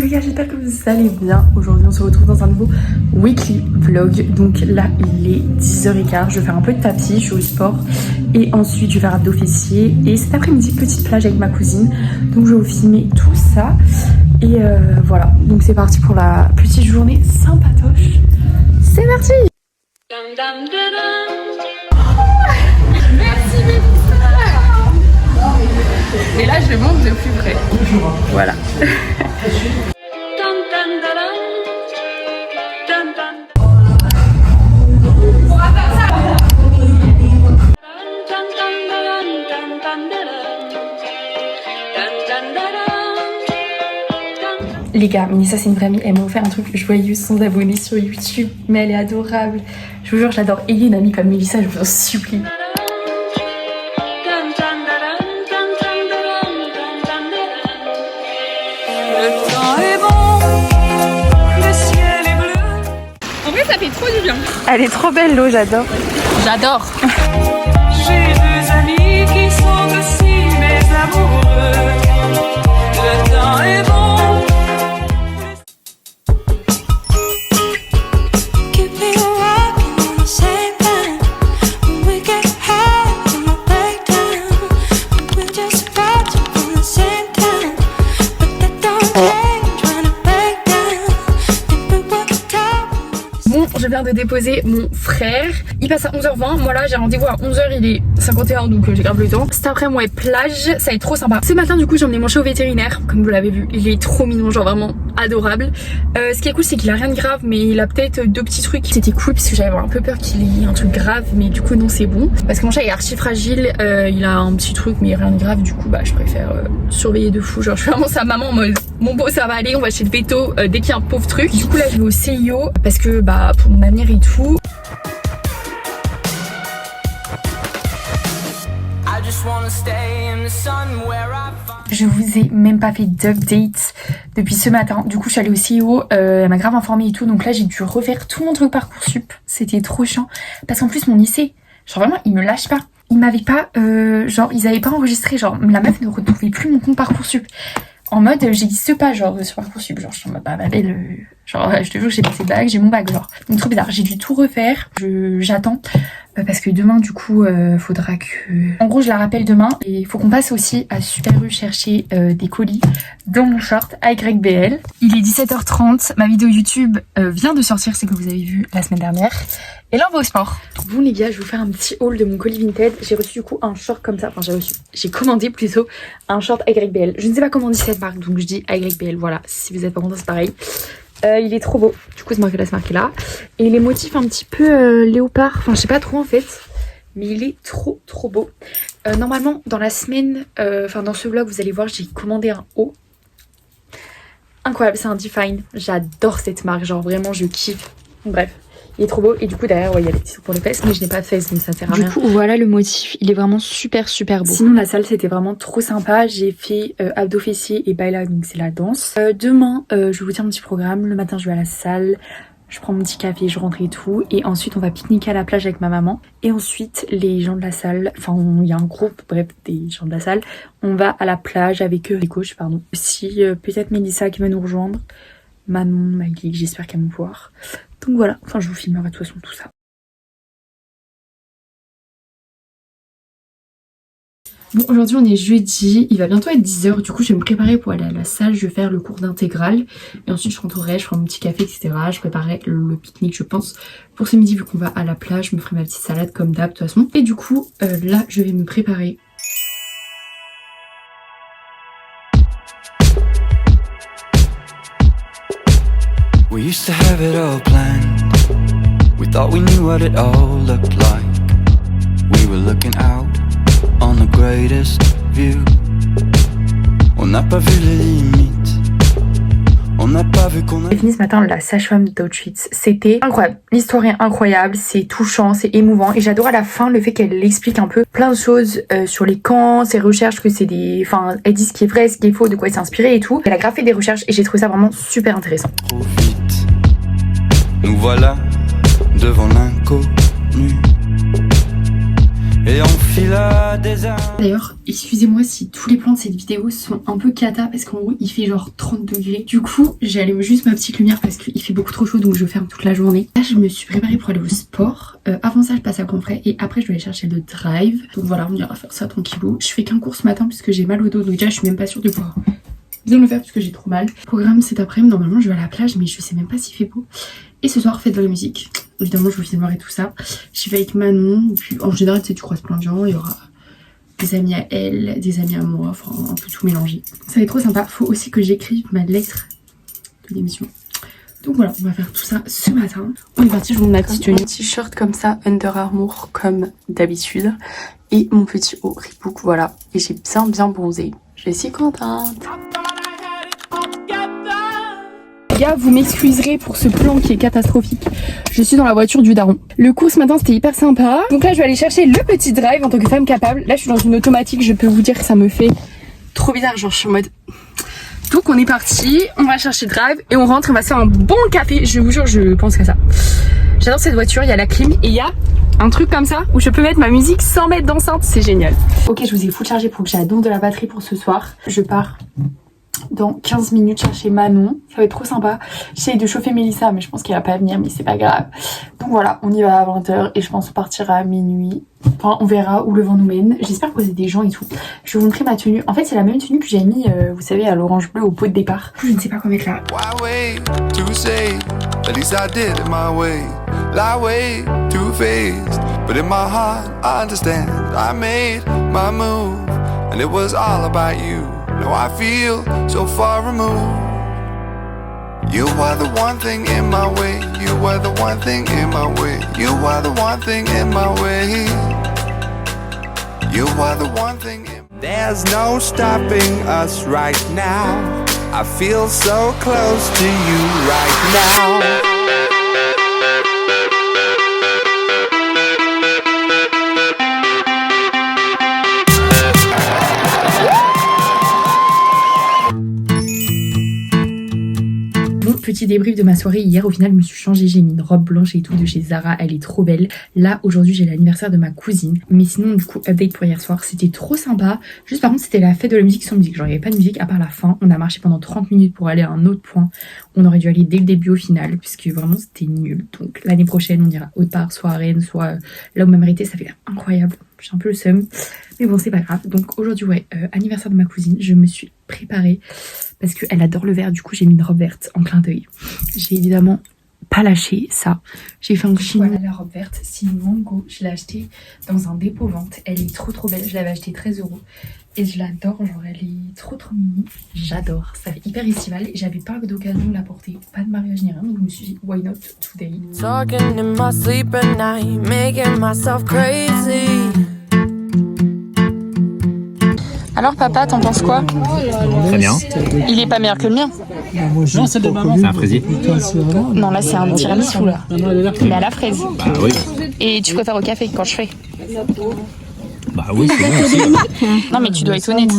les gars, j'espère que vous allez bien. Aujourd'hui on se retrouve dans un nouveau weekly vlog. Donc là il est 10h15, je vais faire un peu de tapis, je suis au sport. Et ensuite je vais faire abdos fessiers. Et cet après-midi petite plage avec ma cousine. Donc je vais vous filmer tout ça. Et voilà, donc c'est parti pour la petite journée sympatoche. C'est parti. Merci Mélissa. Et là je le montre de plus près. Voilà. Les gars, Mélissa c'est une vraie amie, elle m'a offert un truc joyeux sans abonnés sur YouTube, mais elle est adorable. Je vous jure, j'adore. Ayez une amie comme Mélissa, je vous en supplie. Le temps est bon, le ciel est bleu. En vrai, ça fait trop du bien. Elle est trop belle l'eau, j'adore. J'adore. J'ai deux amis qui sont aussi mes amoureux. Le temps est bon. Je viens de déposer mon frère. Il passe à 11h20. Moi là j'ai rendez-vous à 11h, il est 51 donc j'ai grave le temps. Cet après-midi ouais, plage, ça va être trop sympa. Ce matin du coup j'ai emmené mon chat au vétérinaire. Comme vous l'avez vu, il est trop mignon, genre vraiment adorable. Ce qui est cool c'est qu'il a rien de grave, mais il a peut-être deux petits trucs. C'était cool parce que j'avais un peu peur qu'il ait un truc grave, mais du coup non c'est bon. Parce que mon chat est archi fragile, il a un petit truc mais rien de grave. Du coup bah je préfère surveiller de fou. Genre je suis vraiment sa maman en mode mon beau ça va aller, on va chez le veto dès qu'il y a un pauvre truc. Du coup là je vais au CIO parce que bah pour mon avenir et tout. Je vous ai même pas fait d'update depuis ce matin. Du coup je suis allée au CIO, elle m'a grave informée et tout. Donc là j'ai dû refaire tout mon truc Parcoursup. C'était trop chiant. Parce qu'en plus mon lycée, genre vraiment il me lâche pas. Ils m'avaient pas, genre ils avaient pas enregistré. Genre la meuf ne retrouvait plus mon compte Parcoursup. En mode j'existe pas genre sur Parcoursup. Genre je suis en mode bah ma belle, genre je te jure j'ai passé bac, j'ai mon bac genre. Donc trop bizarre, j'ai dû tout refaire. J'attends. Parce que demain du coup faudra que... En gros je la rappelle demain et il faut qu'on passe aussi à Super U chercher des colis dans mon short AYBL. Il est 17h30, ma vidéo YouTube vient de sortir, c'est que vous avez vu la semaine dernière. Et là on va au sport. Bon les gars, je vais vous faire un petit haul de mon colis Vinted. J'ai reçu du coup un short comme ça, enfin j'ai commandé plutôt un short AYBL. Je ne sais pas comment on dit cette marque donc je dis AYBL, voilà, si vous êtes pas content c'est pareil. Il est trop beau, du coup c'est marqué là. Et les motifs un petit peu léopard, enfin je sais pas trop en fait. Mais il est trop beau. Normalement dans la semaine, enfin dans ce vlog vous allez voir j'ai commandé un haut. Incroyable, c'est un Define. J'adore cette marque, genre vraiment je kiffe. Bref, il est trop beau. Et du coup derrière ouais, il y a les petits trucs pour les fesses, mais je n'ai pas de fesses donc ça sert à rien. Du coup voilà le motif, il est vraiment super beau. Sinon la salle c'était vraiment trop sympa. J'ai fait abdos fessiers et baila, donc c'est la danse. Demain je vais vous dire un petit programme. Le matin je vais à la salle, je prends mon petit café, je rentre et tout. Et ensuite on va pique-niquer à la plage avec ma maman. Et ensuite les gens de la salle, enfin il y a un groupe, bref des gens de la salle. On va à la plage avec eux, les coachs pardon. Si peut-être Mélissa qui va nous rejoindre. Manon, Maggie, j'espère qu'elle va me voir. Donc voilà, enfin je vous filmerai de toute façon tout ça. Bon aujourd'hui on est jeudi, il va bientôt être 10h, du coup je vais me préparer pour aller à la salle, je vais faire le cours d'intégrale. Et ensuite je rentrerai, je ferai mon petit café etc. Je préparerai le pique-nique je pense. Pour ce midi vu qu'on va à la plage, je me ferai ma petite salade comme d'hab de toute façon. Et du coup là je vais me préparer. We used to have it all planned. We thought we knew what it all looked like. We were looking out on the greatest view. On n'a pas vu les limites. On n'a pas vu qu'on a... J'ai fini ce matin la sage-femme d'Auschwitz. C'était incroyable. L'histoire est incroyable, c'est touchant, c'est émouvant. Et j'adore à la fin le fait qu'elle explique un peu plein de choses sur les camps, ses recherches, que c'est des... Enfin, elle dit ce qui est vrai, ce qui est faux, de quoi elle s'est inspirée et tout. Elle a grave fait des recherches et j'ai trouvé ça vraiment super intéressant. Trop vite. Nous voilà devant l'inconnu. Et et on file des heures. D'ailleurs, excusez-moi si tous les plans de cette vidéo sont un peu cata parce qu'en gros il fait genre 30 degrés. Du coup j'allume juste ma petite lumière parce qu'il fait beaucoup trop chaud donc je ferme toute la journée. Là je me suis préparée pour aller au sport. Avant ça je passe à Confray et après je dois aller chercher le drive. Donc voilà, on ira faire ça tranquillou. Je fais qu'un cours ce matin puisque j'ai mal au dos donc déjà je suis même pas sûre de pouvoir bien le faire parce que j'ai trop mal. Programme cet après-midi, normalement je vais à la plage mais je sais même pas s'il fait beau. Et ce soir fête de la musique. Évidemment je vous filmerai tout ça. J'y vais avec Manon, puis en général tu sais tu croises plein de gens, il y aura des amis à elle, des amis à moi, enfin un peu tout mélangé. Ça va être trop sympa, faut aussi que j'écrive ma lettre de démission. Donc voilà, on va faire tout ça ce matin. On est parti, je vous montre ma petite tenue. Un t-shirt comme ça, Under Armour comme d'habitude. Et mon petit haut Reebok, voilà. Et j'ai bien bronzé. Je suis contente. Les gars, vous m'excuserez pour ce plan qui est catastrophique. Je suis dans la voiture du daron. Le cours ce matin c'était hyper sympa. Donc là je vais aller chercher le petit drive en tant que femme capable. Là je suis dans une automatique, je peux vous dire que ça me fait trop bizarre. Genre je suis en mode... Donc on est parti, on va chercher le drive et on rentre, on va se faire un bon café. Je vous jure, je pense qu'à ça. J'adore cette voiture, il y a la clim et il y a un truc comme ça où je peux mettre ma musique sans mettre d'enceinte, c'est génial. Ok, je vous ai full chargé pour que j'ai la don de la batterie pour ce soir. Je pars dans 15 minutes chercher Manon, ça va être trop sympa. J'essaye de chauffer Mélissa mais je pense qu'elle va pas venir mais c'est pas grave. Donc voilà, on y va à 20h et je pense qu'on partira à minuit. Enfin on verra où le vent nous mène. J'espère poser des gens et tout. Je vais vous montrer ma tenue. En fait c'est la même tenue que j'ai mis vous savez à l'orange bleu au pot de départ. Je ne sais pas quoi mettre là. No, I feel so far removed. You are the one thing in my way. You are the one thing in my way. You are the one thing in my way. You are the one thing in... There's no stopping us right now. I feel so close to you right now. Petit débrief de ma soirée hier, au final je me suis changée, j'ai mis une robe blanche et tout de chez Zara, elle est trop belle. Là aujourd'hui j'ai l'anniversaire de ma cousine, mais sinon du coup update pour hier soir, c'était trop sympa. Juste par contre c'était la fête de la musique sans musique, genre il n'y avait pas de musique à part la fin. On a marché pendant 30 minutes pour aller à un autre point, on aurait dû aller dès le début au final puisque vraiment c'était nul. Donc l'année prochaine on ira autre part, soit à Rennes, soit là où ma mérité, ça fait l'air incroyable. J'ai un peu le seum, mais bon c'est pas grave. Donc aujourd'hui ouais, anniversaire de ma cousine, je me suis préparée parce qu'elle adore le vert, du coup j'ai mis une robe verte en clin d'œil. J'ai évidemment pas lâché ça, j'ai fait un chignon. Voilà la robe verte, c'est une mango, je l'ai achetée dans un dépôt vente, elle est trop belle, je l'avais achetée 13 € et je l'adore, genre elle est trop mimi, j'adore, ça fait hyper estival et j'avais pas d'occasion de la porter, pas de mariage ni rien, donc je me suis dit why not today. Talking in my sleep at night, making myself crazy. Alors papa, t'en penses quoi? Très bien. Il est pas meilleur que le mien. Non, c'est de maman. C'est un fraisier. Non, là c'est un tiramisu là. Mais à la fraise. Bah oui. Et tu préfères au café quand je fais? Bah oui, c'est bon aussi. Non mais tu dois être honnête.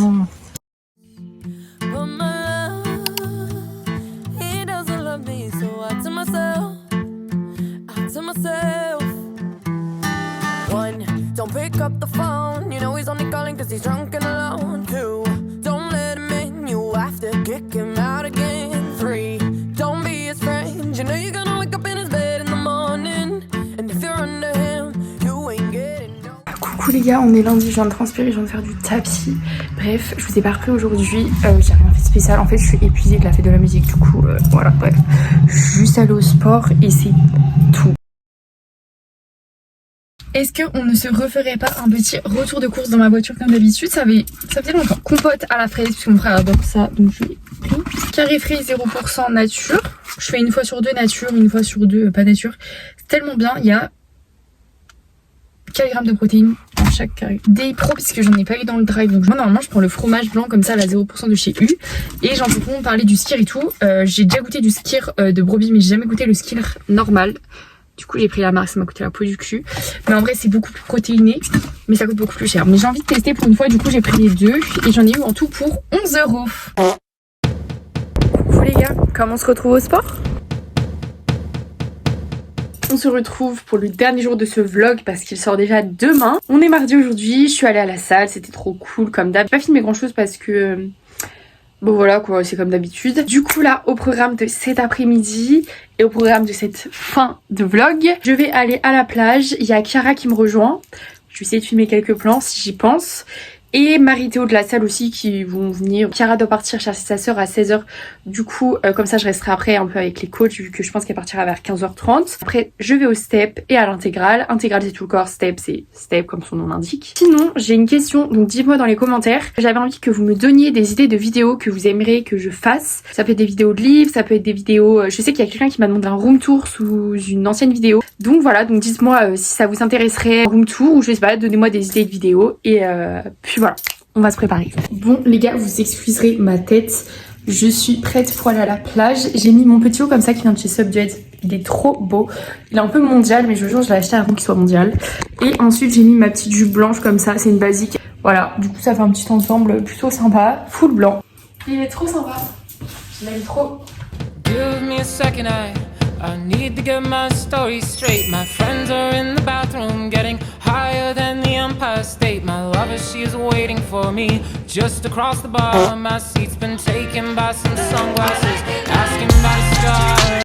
Don't pick up the phone, you know he's only calling cause he's drunk and alone. 2, don't let him in, you have to kick him out again. 3, don't be his friend, you know you're gonna wake up in his bed in the morning. And if you're under him, you ain't getting no... Coucou les gars, on est lundi, je viens de transpirer, je viens de faire du tapis. Bref, je vous ai pas repris aujourd'hui, j'ai rien fait de spécial. En fait je suis épuisée de la fête de la musique, du coup voilà, bref. Juste aller au sport et c'est tout. Est-ce qu'on ne se referait pas un petit retour de course dans ma voiture comme d'habitude? Ça faisait longtemps. Compote à la fraise, puisque mon frère adore ça, donc je l'ai pris. Carré frais 0% nature. Je fais une fois sur deux nature, une fois sur deux pas nature. C'est tellement bien, il y a 4 grammes de protéines dans chaque carré. Des pro, puisque j'en ai pas eu dans le drive. Donc moi normalement je prends le fromage blanc comme ça, la 0% de chez U. Et j'entends parler du skyr et tout. J'ai déjà goûté du skyr de brebis, mais j'ai jamais goûté le skyr normal. Du coup j'ai pris la marque, ça m'a coûté la peau du cul. Mais en vrai c'est beaucoup plus protéiné, mais ça coûte beaucoup plus cher. Mais j'ai envie de tester pour une fois, du coup j'ai pris les deux. Et j'en ai eu en tout pour 11 €. Coucou les gars, comment on se retrouve au sport? On se retrouve pour le dernier jour de ce vlog parce qu'il sort déjà demain. On est mardi aujourd'hui, je suis allée à la salle, c'était trop cool comme d'hab. J'ai pas filmé grand chose parce que... bon voilà quoi, c'est comme d'habitude. Du coup là, au programme de cet après-midi et au programme de cette fin de vlog, je vais aller à la plage. Il y a Chiara qui me rejoint. Je vais essayer de filmer quelques plans si j'y pense. Et Marie-Théo de la salle aussi qui vont venir. Chiara doit partir chercher sa sœur à 16h. Du coup, comme ça, je resterai après un peu avec les coachs vu que je pense qu'elle partira vers 15h30. Après, je vais au step et à l'intégrale. Intégrale, c'est tout le corps. Step, c'est step comme son nom l'indique. Sinon, j'ai une question. Donc, dites-moi dans les commentaires. J'avais envie que vous me donniez des idées de vidéos que vous aimeriez que je fasse. Ça peut être des vidéos de livres, ça peut être des vidéos... Je sais qu'il y a quelqu'un qui m'a demandé un room tour sous une ancienne vidéo. Donc voilà, donc dites-moi si ça vous intéresserait un room tour ou je sais pas, donnez-moi des idées de vidéos. Et puis voilà, on va se préparer. Bon les gars, vous excuserez ma tête. Je suis prête pour aller à la plage. J'ai mis mon petit haut comme ça qui vient de chez Subjet. Il est trop beau. Il est un peu mondial, mais je vous jure, je l'ai acheté avant qu'il soit mondial. Et ensuite, j'ai mis ma petite jupe blanche comme ça. C'est une basique. Voilà, du coup, ça fait un petit ensemble plutôt sympa. Full blanc. Il est trop sympa. Je l'aime trop. Give me a second, I need to get my story straight. My friends are in the bathroom getting higher than the Empire State. My lover, she's waiting for me just across the bar. My seat's been taken by some sunglasses asking about a scar.